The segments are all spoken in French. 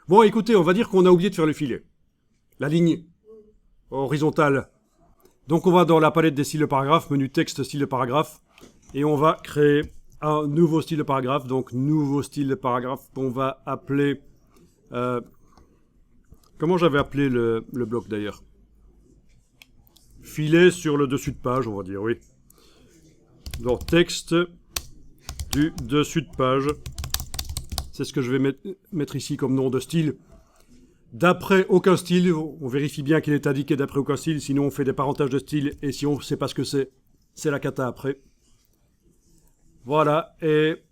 Bon, écoutez, on va dire qu'on a oublié de faire le filet. La ligne horizontale. Donc on va dans la palette des styles de paragraphe, menu texte, style de paragraphe, et on va créer un nouveau style de paragraphe. Donc nouveau style de paragraphe qu'on va appeler... comment j'avais appelé le bloc d'ailleurs? Filet sur le dessus de page, on va dire, oui. Donc texte du dessus de page. C'est ce que je vais mettre ici comme nom de style. D'après aucun style, on vérifie bien qu'il est indiqué d'après aucun style, sinon on fait des parenthèses de style, et si on ne sait pas ce que c'est la cata après. Voilà, et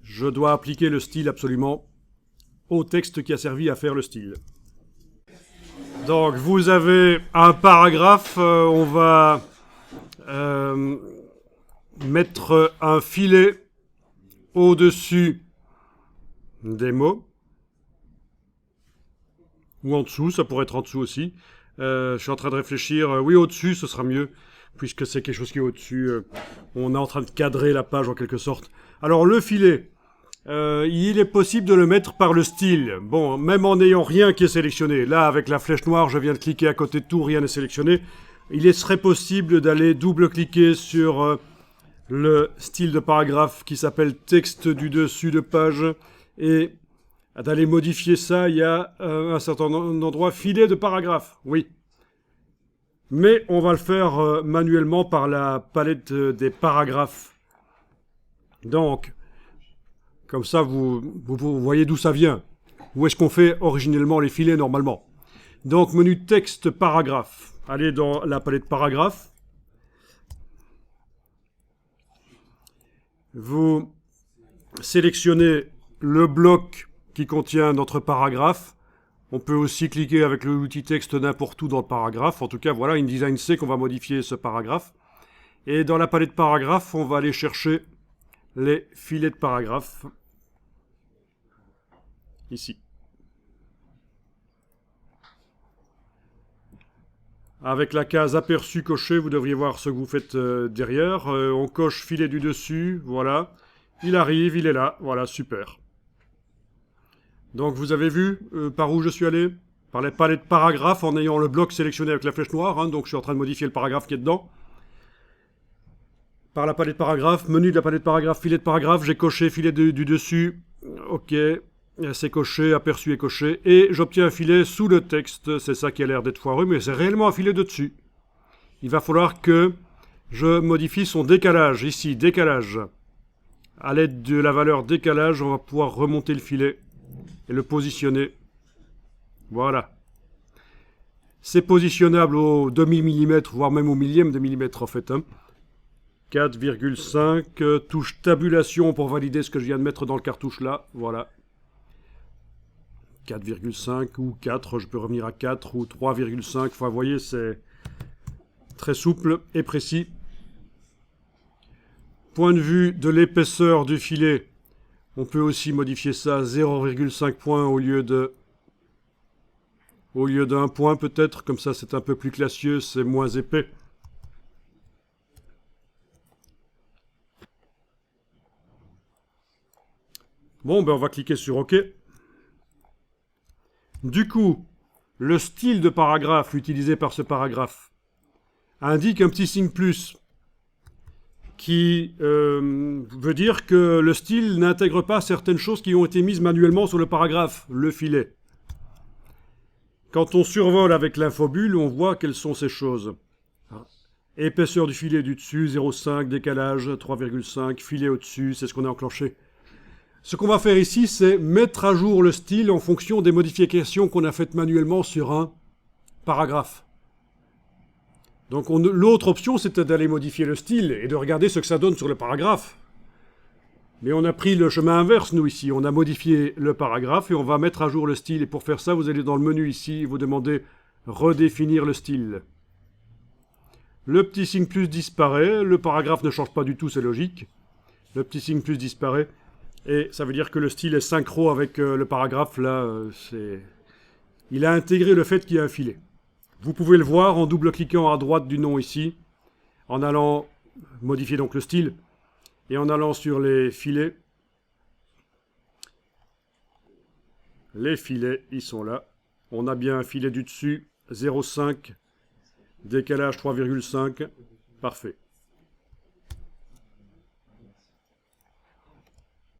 je dois appliquer le style absolument au texte qui a servi à faire le style. Donc vous avez un paragraphe, on va mettre un filet au-dessus des mots. Ou en dessous, ça pourrait être en dessous aussi. Je suis en train de réfléchir. Oui, au-dessus, ce sera mieux, puisque c'est quelque chose qui est au-dessus. On est en train de cadrer la page en quelque sorte. Alors, le filet, il est possible de le mettre par le style. Bon, même en n'ayant rien qui est sélectionné. Là, avec la flèche noire, je viens de cliquer à côté de tout, rien n'est sélectionné. Il serait possible d'aller double-cliquer sur le style de paragraphe qui s'appelle texte du dessus de page et d'aller modifier ça. Il y a un certain endroit filet de paragraphe, oui. Mais on va le faire manuellement par la palette des paragraphes. Donc, comme ça, vous voyez d'où ça vient. Où est-ce qu'on fait originellement les filets normalement. Donc, menu texte paragraphe. Allez dans la palette paragraphe. Vous sélectionnez le bloc qui contient notre paragraphe. On peut aussi cliquer avec l'outil texte n'importe où dans le paragraphe. En tout cas, voilà, InDesign sait qu'on va modifier ce paragraphe. Et dans la palette paragraphe, on va aller chercher les filets de paragraphe. Ici. Avec la case aperçu coché, vous devriez voir ce que vous faites derrière. On coche filet du dessus, voilà. Il arrive, il est là, voilà, super. Donc vous avez vu par où je suis allé? Par les palettes paragraphes en ayant le bloc sélectionné avec la flèche noire. Hein, donc je suis en train de modifier le paragraphe qui est dedans. Par la palette paragraphe, menu de la palette paragraphe, filet de paragraphe, j'ai coché filet du dessus. Ok, c'est coché, aperçu est coché. Et j'obtiens un filet sous le texte. C'est ça qui a l'air d'être foireux, mais c'est réellement un filet de dessus. Il va falloir que je modifie son décalage. Ici, décalage. À l'aide de la valeur décalage, on va pouvoir remonter le filet et le positionner. Voilà. C'est positionnable au demi-millimètre, voire même au millième de millimètre en fait. 4,5, touche tabulation pour valider ce que je viens de mettre dans le cartouche là. Voilà. 4,5 ou 4, je peux revenir à 4 ou 3,5. Enfin, vous voyez, c'est très souple et précis. Point de vue de l'épaisseur du filet, on peut aussi modifier ça à 0,5 points au lieu d'un point peut-être. Comme ça, c'est un peu plus classieux, c'est moins épais. Bon, ben on va cliquer sur OK. Du coup, le style de paragraphe utilisé par ce paragraphe indique un petit signe plus qui veut dire que le style n'intègre pas certaines choses qui ont été mises manuellement sur le paragraphe, le filet. Quand on survole avec l'infobulle, on voit quelles sont ces choses. Épaisseur du filet du dessus, 0,5, décalage, 3,5, filet au-dessus, c'est ce qu'on a enclenché. Ce qu'on va faire ici, c'est mettre à jour le style en fonction des modifications qu'on a faites manuellement sur un paragraphe. Donc l'autre option, c'était d'aller modifier le style et de regarder ce que ça donne sur le paragraphe. Mais on a pris le chemin inverse, nous, ici. On a modifié le paragraphe et on va mettre à jour le style. Et pour faire ça, vous allez dans le menu ici et vous demandez « Redéfinir le style ». Le petit signe plus disparaît. Le paragraphe ne change pas du tout, c'est logique. Le petit signe plus disparaît. Et ça veut dire que le style est synchro avec le paragraphe. Là, il a intégré le fait qu'il y a un filet. Vous pouvez le voir en double-cliquant à droite du nom ici, en allant modifier donc le style, et en allant sur les filets. Les filets, ils sont là. On a bien un filet du dessus, 0,5, décalage 3,5. Parfait.